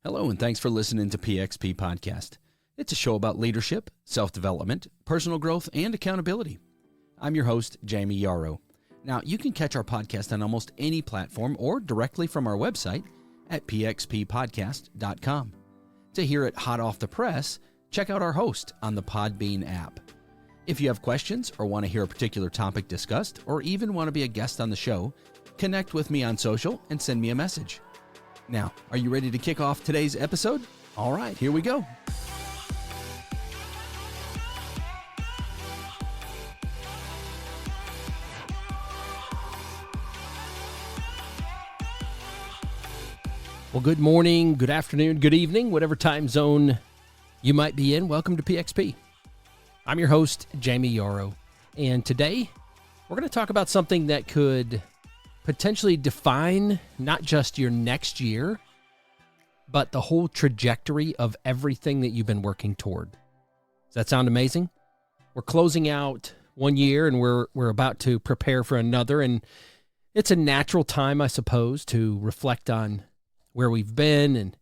Hello, and thanks for listening to PXP Podcast. It's a show about leadership, self-development, personal growth, and accountability. I'm your host, Jayme Yarroch. Now, you can catch our podcast on almost any platform or directly from our website at pxppodcast.com. To hear it hot off the press, check out our host on the Podbean app. If you have questions or want to hear a particular topic discussed, or even want to be a guest on the show, connect with me on social and send me a message. Now, are you ready to kick off today's episode? All right, here we go. Well, good morning, good afternoon, good evening, whatever time zone you might be in. Welcome to PXP. I'm your host, Jayme Yarroch, and today we're going to talk about something that could potentially define not just your next year, but the whole trajectory of everything that you've been working toward. Does that sound amazing? We're closing out one year and we're about to prepare for another, and it's a natural time, I suppose, to reflect on where we've been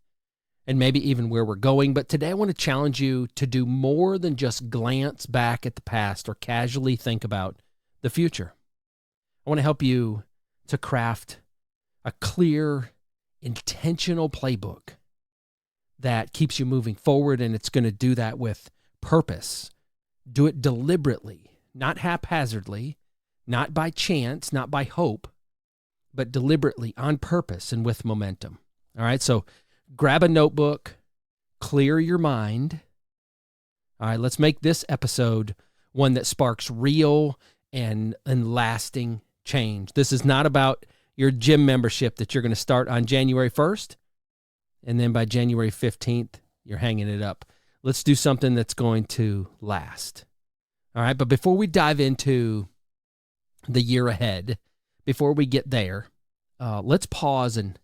and maybe even where we're going. But today I want to challenge you to do more than just glance back at the past or casually think about the future. I want to help you to craft a clear, intentional playbook that keeps you moving forward, and it's going to do that with purpose. Do it deliberately, not haphazardly, not by chance, not by hope, but deliberately, on purpose, and with momentum. All right, so grab a notebook, clear your mind. All right, let's make this episode one that sparks real and lasting change. This is not about your gym membership that you're going to start on January 1st, and then by January 15th, you're hanging it up. Let's do something that's going to last. All right, but before we dive into the year ahead, before we get there, let's pause and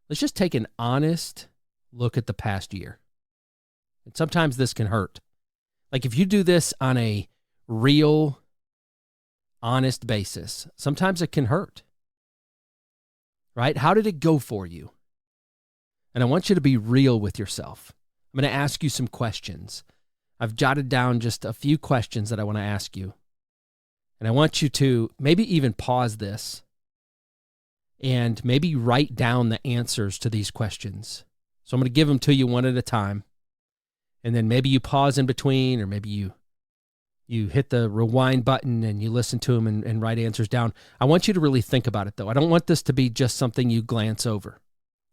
let's just take an honest look at the past year. And sometimes this can hurt. Like if you do this on a real, honest basis, sometimes it can hurt. Right? How did it go for you? And I want you to be real with yourself. I'm going to ask you some questions. I've jotted down just a few questions that I want to ask you. And I want you to maybe even pause this and maybe write down the answers to these questions. So I'm going to give them to you one at a time. And then maybe you pause in between, or maybe you hit the rewind button and you listen to them and write answers down. I want you to really think about it, though. I don't want this to be just something you glance over.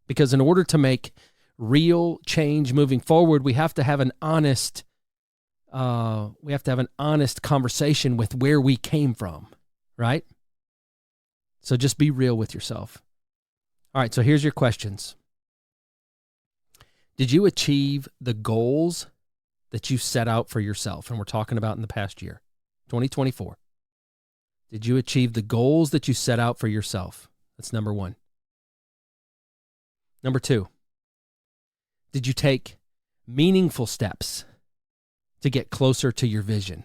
Because in order to make real change moving forward, we have to have an honest conversation with where we came from, right? So just be real with yourself. All right, so here's your questions. Did you achieve the goals that you set out for yourself? And we're talking about in the past year, 2024. Did you achieve the goals that you set out for yourself? That's number one. Number two, did you take meaningful steps to get closer to your vision?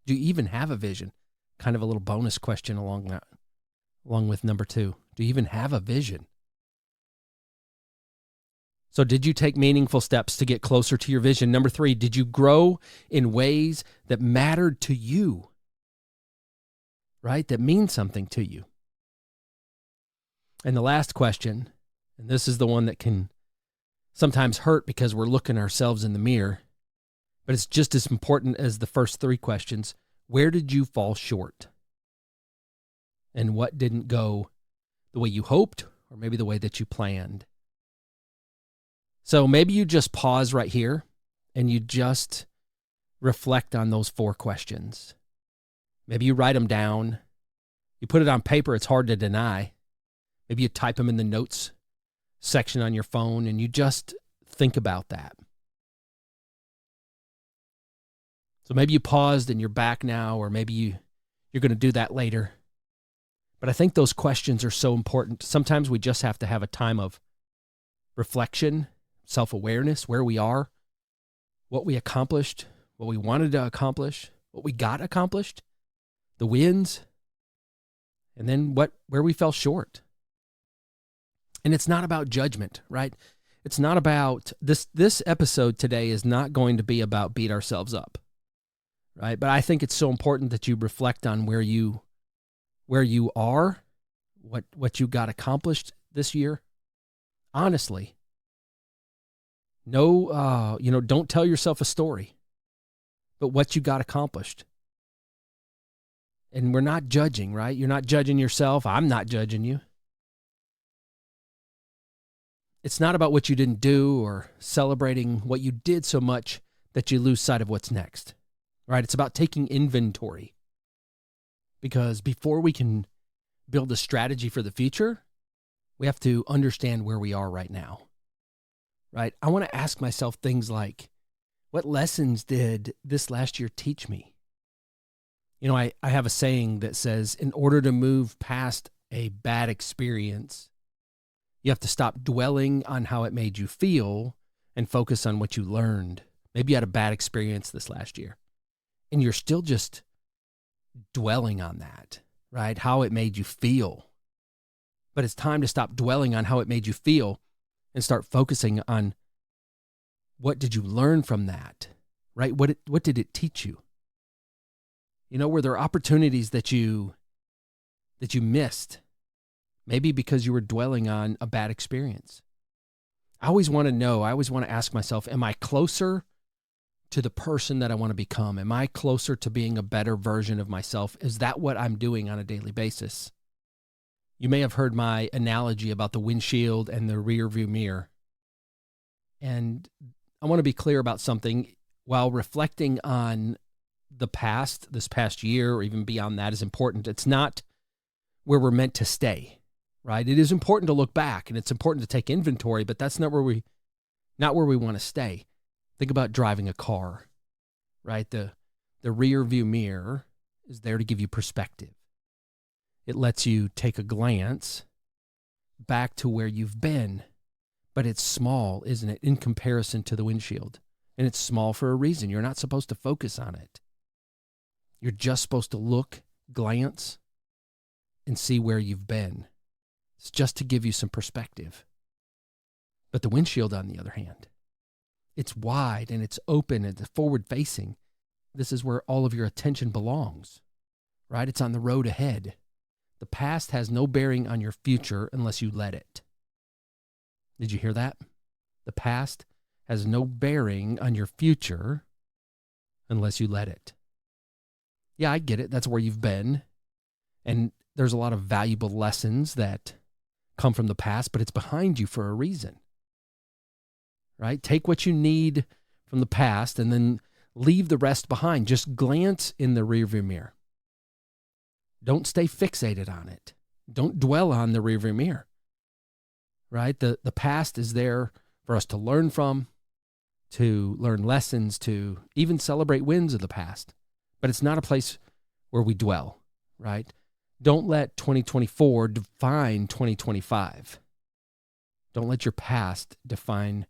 Do you even have a vision? Kind of a little bonus question along with number two. Do you even have a vision? So did you take meaningful steps to get closer to your vision? Number three, did you grow in ways that mattered to you? Right? That mean something to you. And the last question, and this is the one that can sometimes hurt because we're looking ourselves in the mirror, but it's just as important as the first three questions. Where did you fall short? And what didn't go the way you hoped, or maybe the way that you planned? So maybe you just pause right here and you just reflect on those four questions. Maybe you write them down. You put it on paper, it's hard to deny. Maybe you type them in the notes section on your phone and you just think about that. So maybe you paused and you're back now, or maybe you're going to do that later. But I think those questions are so important. Sometimes we just have to have a time of reflection, self-awareness, where we are, what we accomplished, what we wanted to accomplish, what we got accomplished, the wins, and then where we fell short. And it's not about judgment, right? It's not about this episode today is not going to be about beat ourselves up, right? But I think it's so important that you reflect on where you are, what you got accomplished this year. Honestly, no, don't tell yourself a story, but what you got accomplished. And we're not judging, right? You're not judging yourself. I'm not judging you. It's not about what you didn't do or celebrating what you did so much that you lose sight of what's next, right? It's about taking inventory. Because before we can build a strategy for the future, we have to understand where we are right now, right? I want to ask myself things like, what lessons did this last year teach me? I have a saying that says, in order to move past a bad experience, you have to stop dwelling on how it made you feel and focus on what you learned. Maybe you had a bad experience this last year, and you're still just dwelling on that, right? How it made you feel. But it's time to stop dwelling on how it made you feel and start focusing on what did you learn from that, right? What did it teach you? Were there opportunities that you missed? Maybe because you were dwelling on a bad experience. I always want to ask myself, am I closer to the person that I want to become? Am I closer to being a better version of myself? Is that what I'm doing on a daily basis? You may have heard my analogy about the windshield and the rearview mirror. And I want to be clear about something. While reflecting on the past, this past year, or even beyond that is important, it's not where we're meant to stay, right? It is important to look back and it's important to take inventory, but that's not where we want to stay. Think about driving a car, right? The rear view mirror is there to give you perspective. It lets you take a glance back to where you've been, but it's small, isn't it, in comparison to the windshield? And it's small for a reason. You're not supposed to focus on it. You're just supposed to look, glance, and see where you've been. It's just to give you some perspective. But the windshield, on the other hand, it's wide and it's open and it's forward-facing. This is where all of your attention belongs, right? It's on the road ahead. The past has no bearing on your future unless you let it. Did you hear that? The past has no bearing on your future unless you let it. Yeah, I get it. That's where you've been. And there's a lot of valuable lessons that come from the past, but it's behind you for a reason. Right? Take what you need from the past and then leave the rest behind. Just glance in the rearview mirror. Don't stay fixated on it. Don't dwell on the rearview mirror. Right? The past is there for us to learn from, to learn lessons, to even celebrate wins of the past. But it's not a place where we dwell, right? Don't let 2024 define 2025. Don't let your past define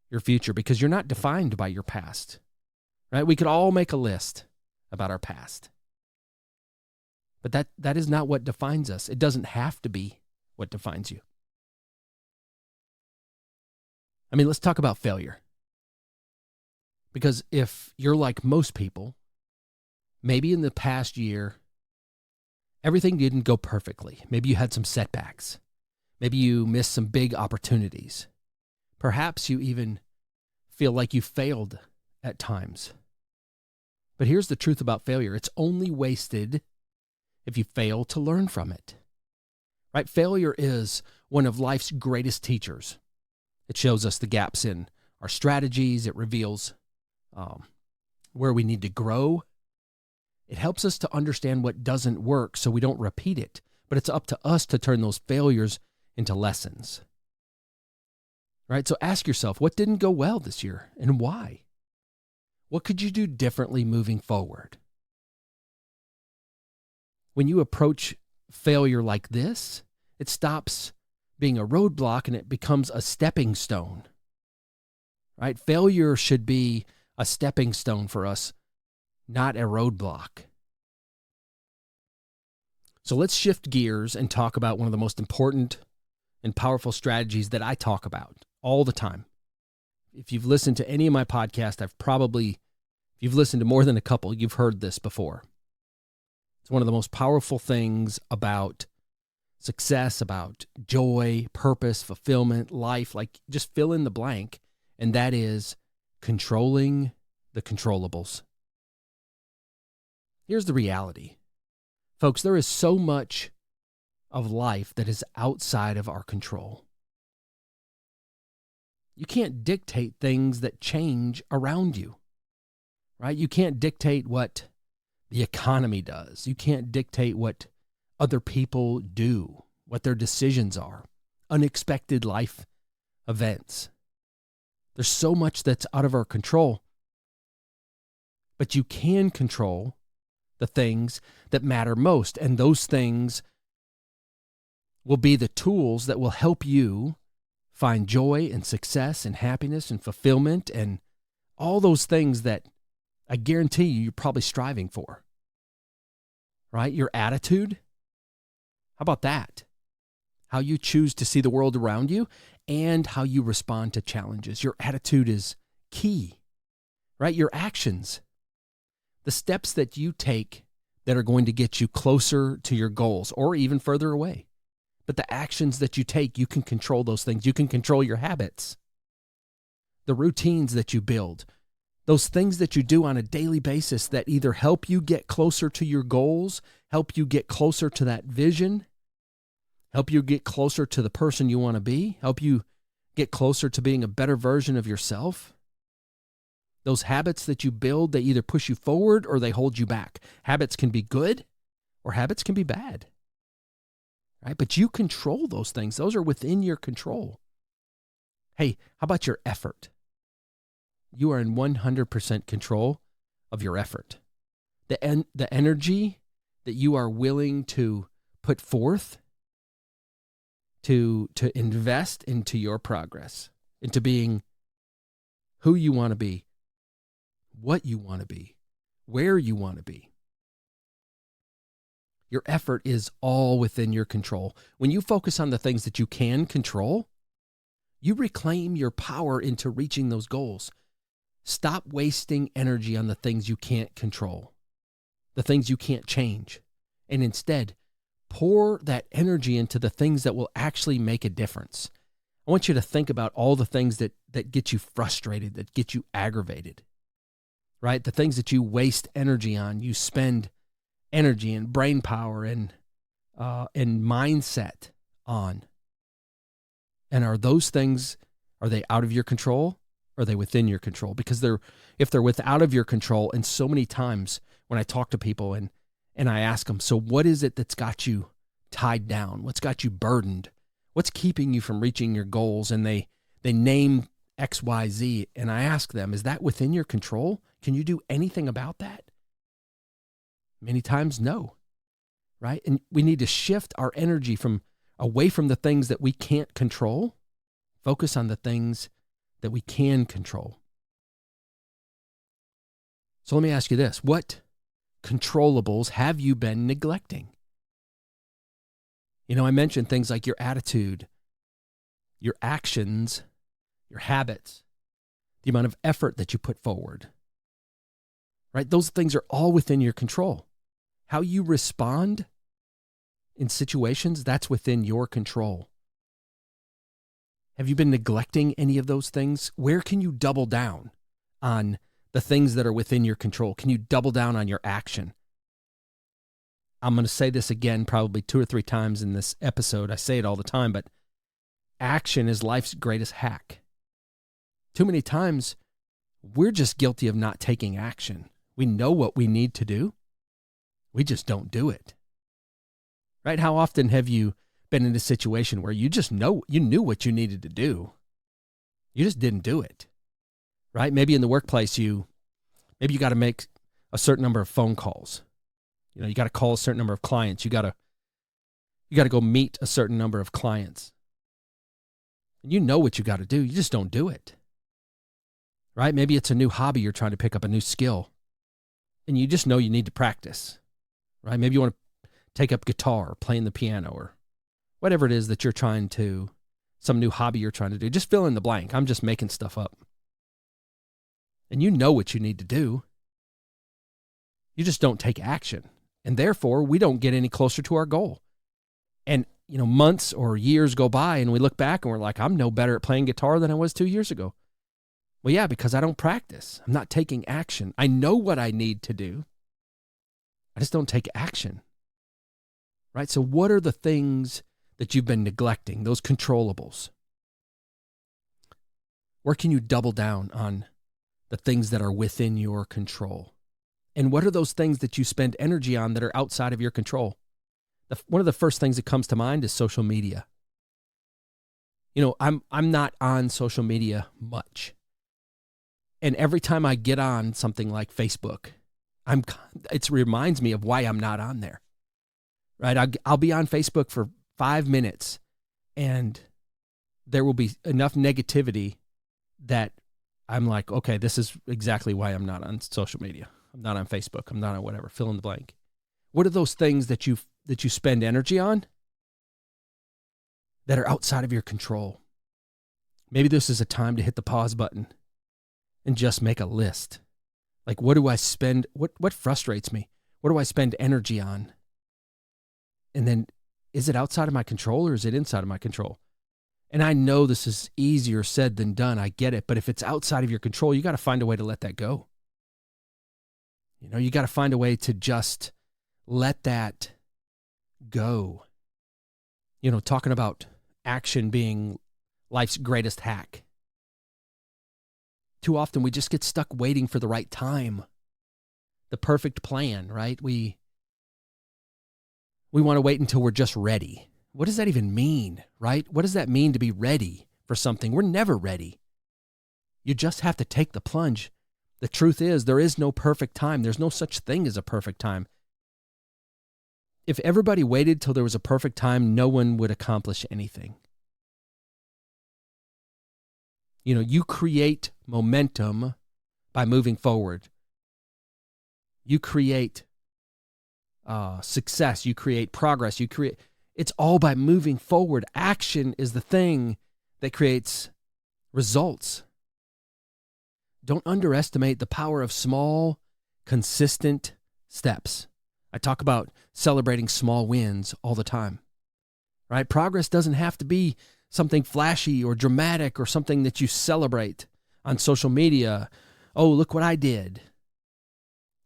your future, because you're not defined by your past, right? We could all make a list about our past. But that is not what defines us. It doesn't have to be what defines you. I mean, let's talk about failure. Because if you're like most people, maybe in the past year, everything didn't go perfectly. Maybe you had some setbacks. Maybe you missed some big opportunities. Perhaps you even feel like you failed at times. But here's the truth about failure. It's only wasted if you fail to learn from it. Right? Failure is one of life's greatest teachers. It shows us the gaps in our strategies. It reveals where we need to grow. It helps us to understand what doesn't work so we don't repeat it. But it's up to us to turn those failures into lessons. Right? So ask yourself, what didn't go well this year and why? What could you do differently moving forward? When you approach failure like this, it stops being a roadblock and it becomes a stepping stone. Right? Failure should be a stepping stone for us, not a roadblock. So let's shift gears and talk about one of the most important and powerful strategies that I talk about all the time. If you've listened to any of my podcasts, if you've listened to more than a couple, you've heard this before. It's one of the most powerful things about success, about joy, purpose, fulfillment, life, like just fill in the blank, and that is controlling the controllables. Here's the reality. Folks, there is so much of life that is outside of our control. You can't dictate things that change around you, right? You can't dictate what the economy does. You can't dictate what other people do, what their decisions are, unexpected life events. There's so much that's out of our control, but you can control the things that matter most, and those things will be the tools that will help you find joy and success and happiness and fulfillment and all those things that I guarantee you're probably striving for, right? Your attitude. How about that? How you choose to see the world around you and how you respond to challenges. Your attitude is key, right? Your actions, the steps that you take that are going to get you closer to your goals or even further away. But the actions that you take, you can control those things. You can control your habits, the routines that you build, those things that you do on a daily basis that either help you get closer to your goals, help you get closer to that vision, help you get closer to the person you want to be, help you get closer to being a better version of yourself. Those habits that you build, they either push you forward or they hold you back. Habits can be good or habits can be bad. Right? But you control those things. Those are within your control. Hey, how about your effort? You are in 100% control of your effort. The energy that you are willing to put forth to invest into your progress, into being who you want to be, what you want to be, where you want to be. Your effort is all within your control. When you focus on the things that you can control, you reclaim your power into reaching those goals. Stop wasting energy on the things you can't control, the things you can't change, and instead pour that energy into the things that will actually make a difference. I want you to think about all the things that get you frustrated, that get you aggravated, right? The things that you waste energy on, you spend energy and brain power and mindset on. And are those things, are they out of your control or are they within your control? Because if they're out of your control, and so many times when I talk to people and I ask them, so what is it that's got you tied down? What's got you burdened? What's keeping you from reaching your goals? And they name X, Y, Z. And I ask them, is that within your control? Can you do anything about that? Many times, no, right? And we need to shift our energy away from the things that we can't control, focus on the things that we can control. So let me ask you this. What controllables have you been neglecting? You know, I mentioned things like your attitude, your actions, your habits, the amount of effort that you put forward, right? Those things are all within your control. How you respond in situations, that's within your control. Have you been neglecting any of those things? Where can you double down on the things that are within your control? Can you double down on your action? I'm going to say this again probably 2 or 3 times in this episode. I say it all the time, but action is life's greatest hack. Too many times, we're just guilty of not taking action. We know what we need to do. We just don't do it. Right? How often have you been in a situation where you knew what you needed to do? You just didn't do it. Right? Maybe in the workplace, maybe you got to make a certain number of phone calls. You know, you got to call a certain number of clients. You got to go meet a certain number of clients. And you know what you got to do. You just don't do it. Right? Maybe it's a new hobby. You're trying to pick up a new skill. And you just know you need to practice. Right? Maybe you want to take up guitar or playing the piano or whatever it is that you're trying to some new hobby you're trying to do. Just fill in the blank. I'm just making stuff up. And you know what you need to do. You just don't take action. And therefore, we don't get any closer to our goal. And, months or years go by and we look back and we're like, I'm no better at playing guitar than I was 2 years ago. Well, yeah, because I don't practice. I'm not taking action. I know what I need to do. I just don't take action. Right? So what are the things that you've been neglecting, those controllables? Where can you double down on the things that are within your control? And what are those things that you spend energy on that are outside of your control? One of the first things that comes to mind is social media. I'm not on social media much. And every time I get on something like Facebook, it reminds me of why I'm not on there. Right? I'll be on Facebook for 5 minutes and there will be enough negativity that I'm like, okay, this is exactly why I'm not on social media. I'm not on Facebook. I'm not on whatever. Fill in the blank. What are those things that you spend energy on that are outside of your control? Maybe this is a time to hit the pause button and just make a list. Like, what do I spend? What frustrates me? What do I spend energy on? And then, is it outside of my control or is it inside of my control? And I know this is easier said than done. I get it. But if it's outside of your control, you got to find a way to let that go. You got to find a way to just let that go. Talking about action being life's greatest hack. Too often we just get stuck waiting for the right time, the perfect plan, right? We want to wait until we're just ready. What does that even mean, right? What does that mean to be ready for something? We're never ready. You just have to take the plunge. The truth is, there is no perfect time. There's no such thing as a perfect time. If everybody waited till there was a perfect time, no one would accomplish anything. You create momentum by moving forward. You create success. You create progress. It's all by moving forward. Action is the thing that creates results. Don't underestimate the power of small, consistent steps. I talk about celebrating small wins all the time, right? Progress doesn't have to be something flashy or dramatic or something that you celebrate on social media. Oh, look what I did,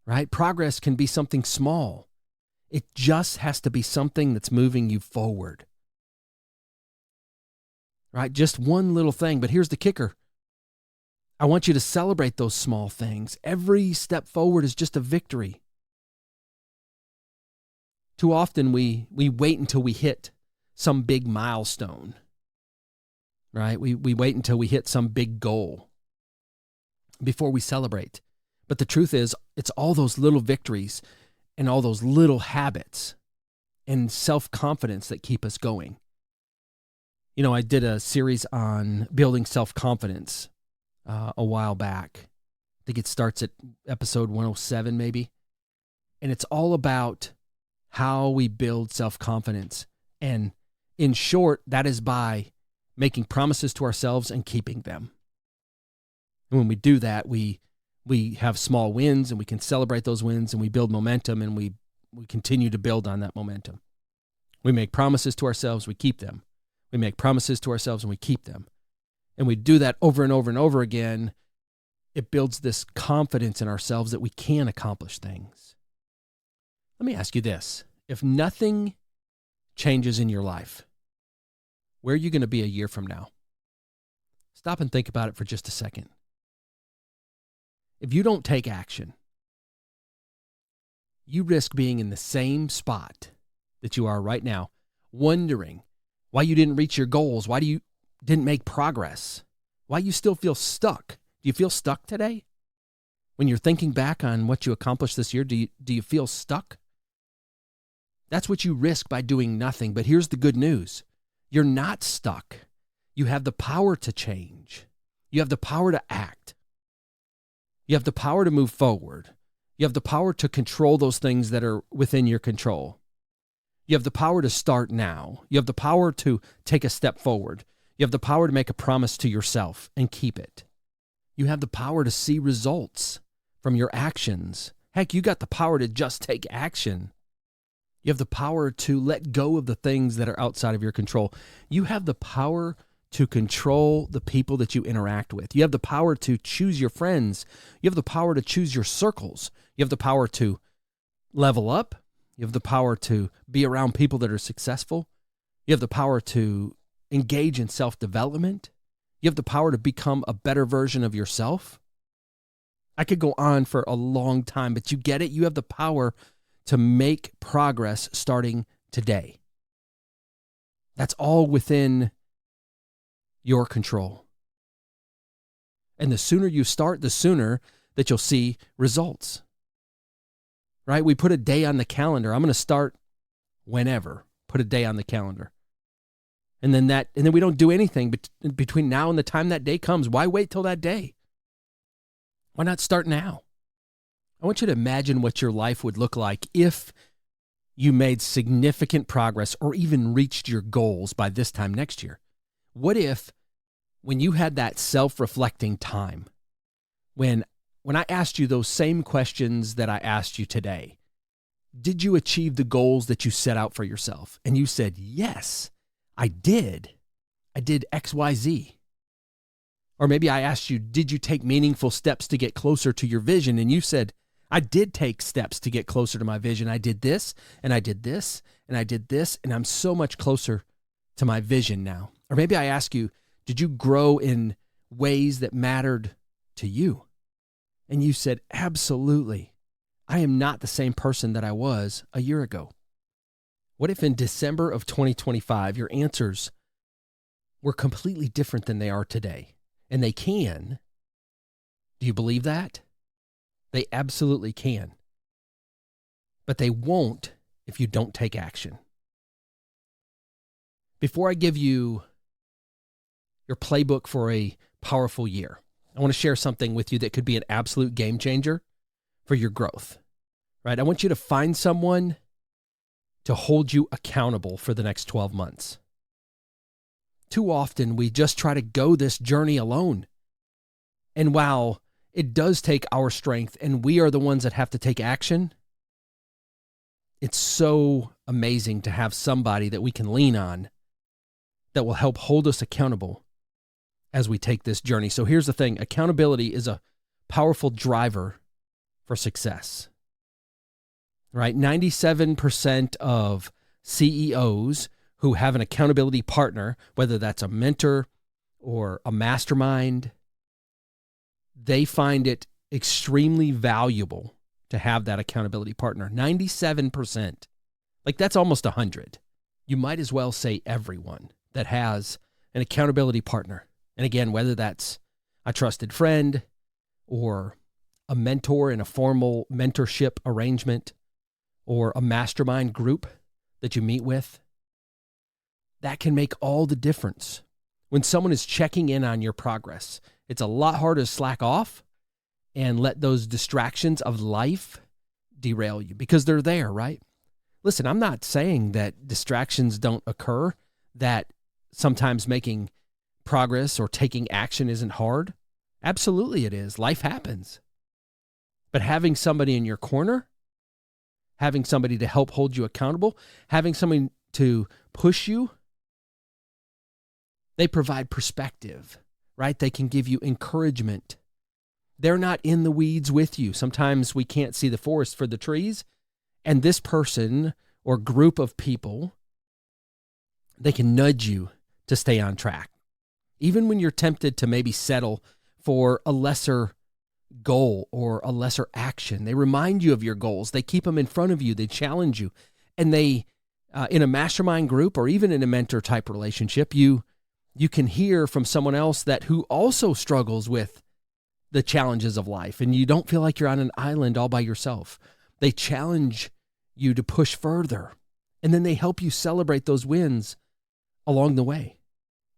right? Progress can be something small. It just has to be something that's moving you forward, right? Just one little thing. But here's the kicker. I want you to celebrate those small things. Every step forward is just a victory. Too often we wait until we hit some big milestone, right? We wait until we hit some big goal before we celebrate. But the truth is, it's all those little victories and all those little habits and self-confidence that keep us going. I did a series on building self-confidence a while back. I think it starts at episode 107 maybe. And it's all about how we build self-confidence. And in short, that is by making promises to ourselves and keeping them. And when we do that, we have small wins and we can celebrate those wins and we build momentum and we continue to build on that momentum. We make promises to ourselves, we keep them. We make promises to ourselves and we keep them. And we do that over and over and over again. It builds this confidence in ourselves that we can accomplish things. Let me ask you this. If nothing changes in your life, where are you going to be a year from now? Stop and think about it for just a second. If you don't take action, you risk being in the same spot that you are right now, wondering why you didn't reach your goals, why you didn't make progress, why you still feel stuck. Do you feel stuck today? When you're thinking back on what you accomplished this year, do you feel stuck? That's what you risk by doing nothing. But here's the good news. You're not stuck. You have the power to change. You have the power to act. You have the power to move forward. You have the power to control those things that are within your control. You have the power to start now. You have the power to take a step forward. You have the power to make a promise to yourself and keep it. You have the power to see results from your actions. Heck, you got the power to just take action. You have the power to let go of the things that are outside of your control. You have the power to control the people that you interact with. You have the power to choose your friends. You have the power to choose your circles. You have the power to level up. You have the power to be around people that are successful. You have the power to engage in self-development. You have the power to become a better version of yourself. I could go on for a long time, but you get it? You have the power to make progress starting today. That's all within your control. And the sooner you start, the sooner that you'll see results. Right? We put a day on the calendar. I'm going to start whenever. Put a day on the calendar. And then we don't do anything between now and the time that day comes. Why wait till that day? Why not start now? I want you to imagine what your life would look like if you made significant progress or even reached your goals by this time next year. What if when you had that self-reflecting time, when I asked you those same questions that I asked you today, did you achieve the goals that you set out for yourself? And you said, yes, I did. I did X, Y, Z. Or maybe I asked you, did you take meaningful steps to get closer to your vision? And you said, I did take steps to get closer to my vision. I did this, and I did this, and I did this, and I'm so much closer to my vision now. Or maybe I ask you, did you grow in ways that mattered to you? And you said, absolutely. I am not the same person that I was a year ago. What if in December of 2025, your answers were completely different than they are today? And they can. Do you believe that? They absolutely can. But they won't if you don't take action. Before I give you your playbook for a powerful year, I want to share something with you that could be an absolute game changer for your growth. Right? I want you to find someone to hold you accountable for the next 12 months. Too often, we just try to go this journey alone. And while it does take our strength and we are the ones that have to take action, it's so amazing to have somebody that we can lean on that will help hold us accountable as we take this journey. So here's the thing. Accountability is a powerful driver for success. Right? 97% of CEOs who have an accountability partner, whether that's a mentor or a mastermind, they find it extremely valuable to have that accountability partner. 97%. Like that's almost 100. You might as well say everyone that has an accountability partner. And again, whether that's a trusted friend or a mentor in a formal mentorship arrangement or a mastermind group that you meet with, that can make all the difference. When someone is checking in on your progress, it's a lot harder to slack off and let those distractions of life derail you because they're there, right? Listen, I'm not saying that distractions don't occur, that sometimes making progress or taking action isn't hard. Absolutely it is. Life happens. But having somebody in your corner, having somebody to help hold you accountable, having somebody to push you, they provide perspective, right? They can give you encouragement. They're not in the weeds with you. Sometimes we can't see the forest for the trees, and this person or group of people, they can nudge you to stay on track. Even when you're tempted to maybe settle for a lesser goal or a lesser action, they remind you of your goals. They keep them in front of you. They challenge you. And they, in a mastermind group or even in a mentor type relationship, you can hear from someone else who also struggles with the challenges of life, and you don't feel like you're on an island all by yourself. They challenge you to push further, and then they help you celebrate those wins along the way,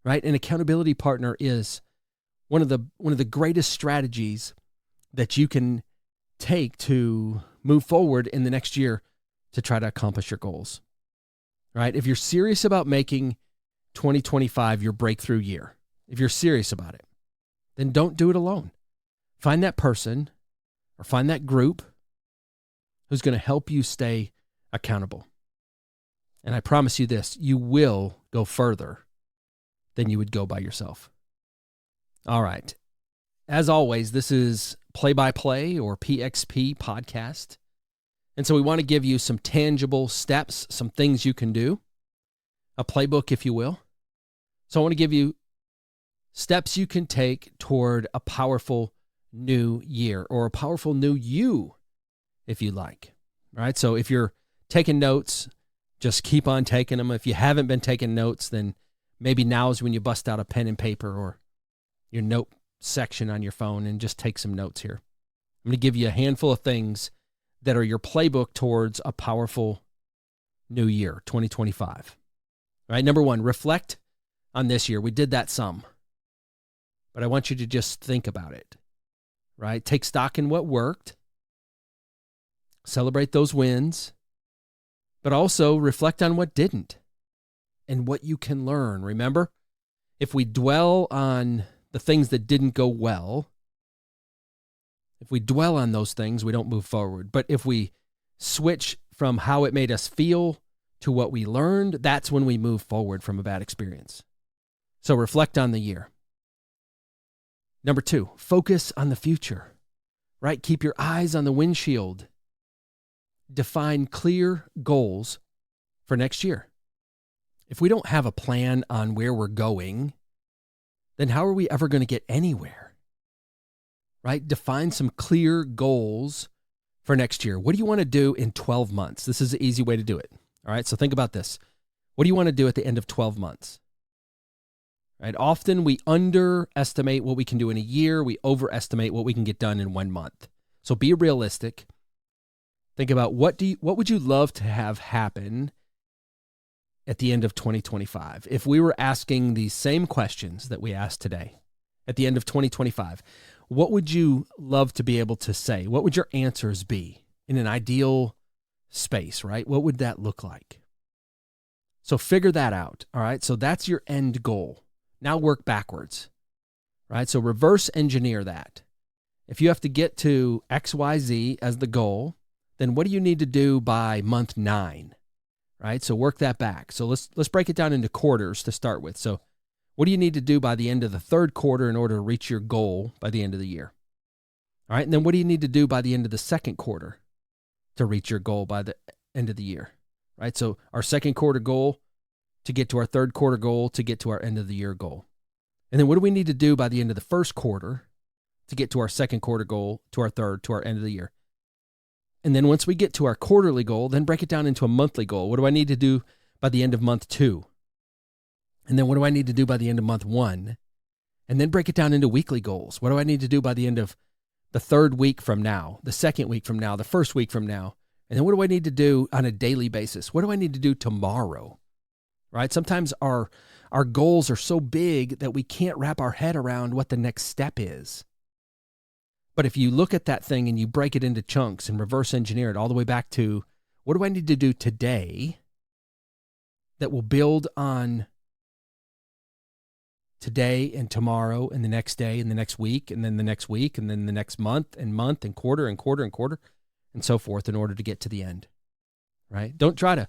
right? An accountability partner is one of the greatest strategies that you can take to move forward in the next year to try to accomplish your goals, right? If you're serious about making 2025 your breakthrough year, if you're serious about it, then don't do it alone. Find that person or find that group who's going to help you stay accountable. And I promise you this, you will go further than you would go by yourself. All right. As always, this is Play-by-Play or PXP podcast. And so we want to give you some tangible steps, some things you can do, a playbook, if you will. So I want to give you steps you can take toward a powerful new year or a powerful new you, if you like. All right. So if you're taking notes, just keep on taking them. If you haven't been taking notes, then maybe now is when you bust out a pen and paper or your note section on your phone and just take some notes here. I'm going to give you a handful of things that are your playbook towards a powerful new year, 2025. All right. Number one, reflect on this year. We did that some, but I want you to just think about it, right? Take stock in what worked, celebrate those wins, but also reflect on what didn't and what you can learn. Remember, if we dwell on the things that didn't go well, if we dwell on those things, we don't move forward. But if we switch from how it made us feel to what we learned, that's when we move forward from a bad experience. So reflect on the year. Number two, focus on the future, right? Keep your eyes on the windshield. Define clear goals for next year. If we don't have a plan on where we're going, then how are we ever going to get anywhere? Right? Define some clear goals for next year. What do you want to do in 12 months? This is an easy way to do it. All right, so think about this. What do you want to do at the end of 12 months? Right? Often we underestimate what we can do in a year. We overestimate what we can get done in 1 month. So be realistic. Think about what would you love to have happen at the end of 2025? If we were asking these same questions that we asked today at the end of 2025, what would you love to be able to say? What would your answers be in an ideal space, right? What would that look like? So figure that out, all right? So that's your end goal. Now work backwards, right? So reverse engineer that. If you have to get to XYZ as the goal, then what do you need to do by month 9, right? So work that back. So let's break it down into quarters to start with. So what do you need to do by the end of the third quarter in order to reach your goal by the end of the year? All right, and then what do you need to do by the end of the second quarter to reach your goal by the end of the year, right? So our second quarter goal to get to our third quarter goal to get to our end of the year goal. And then what do we need to do by the end of the first quarter to get to our second quarter goal, to our third, to our end of the year? And then once we get to our quarterly goal, then break it down into a monthly goal. What do I need to do by the end of month 2? And then what do I need to do by the end of month 1? And then break it down into weekly goals. What do I need to do by the end of the third week from now, the second week from now, the first week from now? And then what do I need to do on a daily basis? What do I need to do tomorrow? Right? Sometimes our goals are so big that we can't wrap our head around what the next step is. But if you look at that thing and you break it into chunks and reverse engineer it all the way back to what do I need to do today that will build on today and tomorrow and the next day and the next week and then the next week and then the next month and quarter and quarter and quarter and so forth in order to get to the end, right? Don't try to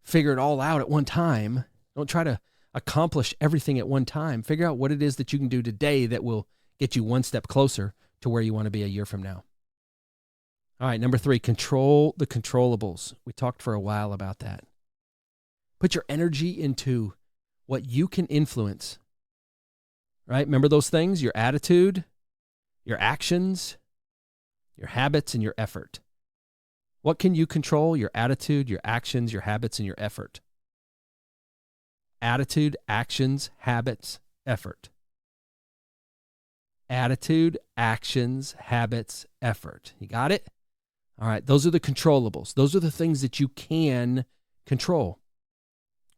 figure it all out at one time. Don't try to accomplish everything at one time. Figure out what it is that you can do today that will get you one step closer to where you want to be a year from now. All right, number 3, control the controllables. We talked for a while about that. Put your energy into what you can influence, right? Remember those things, your attitude, your actions, your habits, and your effort. What can you control? Your attitude, your actions, your habits, and your effort. Attitude, actions, habits, effort. Attitude, actions, habits, effort. You got it? All right, those are the controllables. Those are the things that you can control.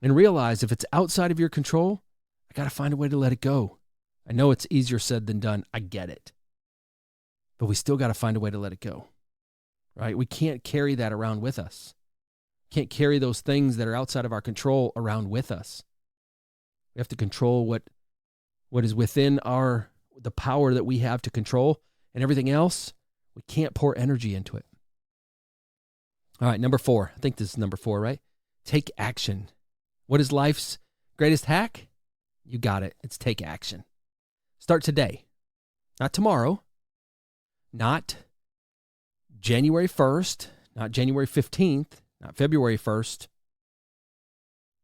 And realize if it's outside of your control, I got to find a way to let it go. I know it's easier said than done. I get it. But we still got to find a way to let it go. Right? We can't carry that around with us. Can't carry those things that are outside of our control around with us. We have to control what is within the power that we have to control, and everything else, we can't pour energy into it. All right, number 4. I think this is number 4, right? Take action. What is life's greatest hack? You got it. It's take action. Start today, not tomorrow, not January 1st, not January 15th, not February 1st.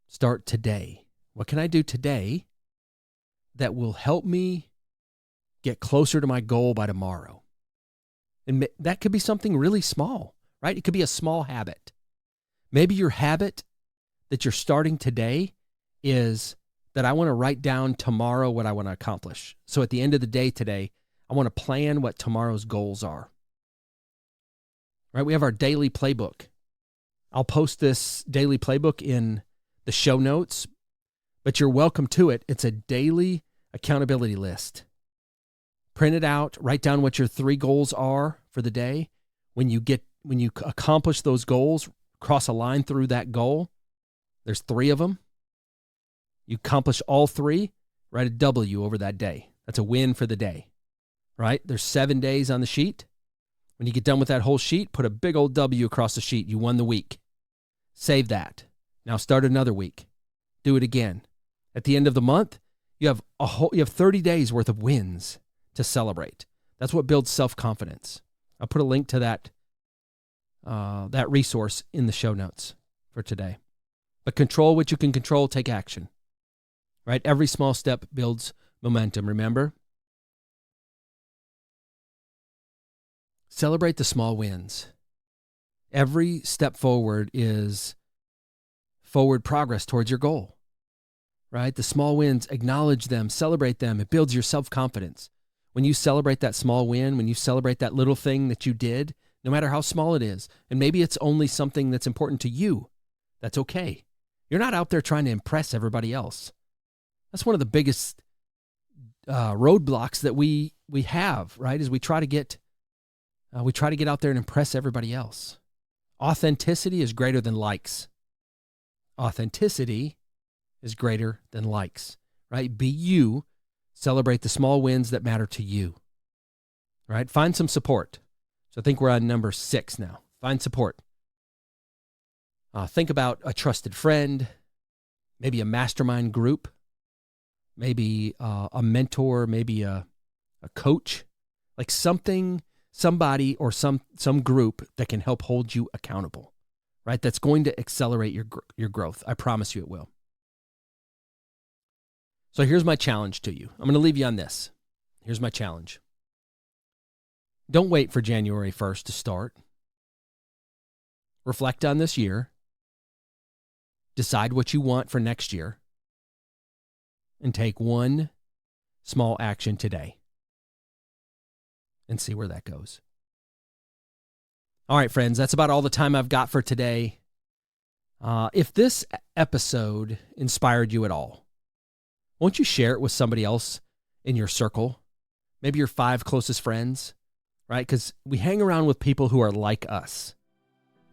Start today. What can I do today that will help me get closer to my goal by tomorrow? And that could be something really small, right? It could be a small habit. Maybe your habit that you're starting today is that I want to write down tomorrow what I want to accomplish. So at the end of the day today, I want to plan what tomorrow's goals are. Right? We have our daily playbook. I'll post this daily playbook in the show notes, but you're welcome to it. It's a daily accountability list. Print it out, write down what your 3 goals are for the day. When you accomplish those goals, cross a line through that goal. There's 3 of them. You accomplish all 3, write a W over that day. That's a win for the day, right? There's 7 days on the sheet. When you get done with that whole sheet, put a big old W across the sheet. You won the week. Save that. Now start another week. Do it again. At the end of the month, you have 30 days worth of wins to celebrate. That's what builds self-confidence. I'll put a link to that resource in the show notes for today. But control what you can control, take action. Right? Every small step builds momentum, remember? Celebrate the small wins. Every step forward is forward progress towards your goal. Right? The small wins, acknowledge them, celebrate them. It builds your self-confidence. When you celebrate that small win, when you celebrate that little thing that you did, no matter how small it is, and maybe it's only something that's important to you, that's okay. You're not out there trying to impress everybody else. That's one of the biggest roadblocks that we have, right? Is we try to get out there and impress everybody else. Authenticity is greater than likes. Authenticity is greater than likes, right? Be you. Celebrate the small wins that matter to you, right? Find some support. So I think we're on number 6 now. Find support. Think about a trusted friend, maybe a mastermind group, maybe a mentor, maybe a coach, like somebody or some group that can help hold you accountable, right? That's going to accelerate your growth. I promise you it will. So here's my challenge to you. I'm going to leave you on this. Here's my challenge. Don't wait for January 1st to start. Reflect on this year. Decide what you want for next year. And take one small action today. And see where that goes. All right, friends, that's about all the time I've got for today. If this episode inspired you at all, won't you share it with somebody else in your circle? Maybe your 5 closest friends, right? Because we hang around with people who are like us.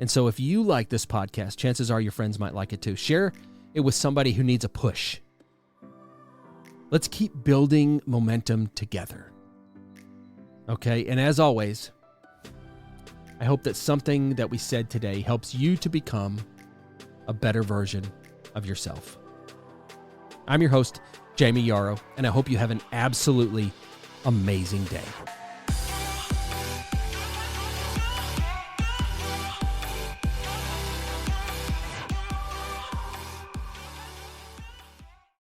And so if you like this podcast, chances are your friends might like it too. Share it with somebody who needs a push. Let's keep building momentum together. Okay, and as always, I hope that something that we said today helps you to become a better version of yourself. I'm your host, Jayme Yarroch, and I hope you have an absolutely amazing day.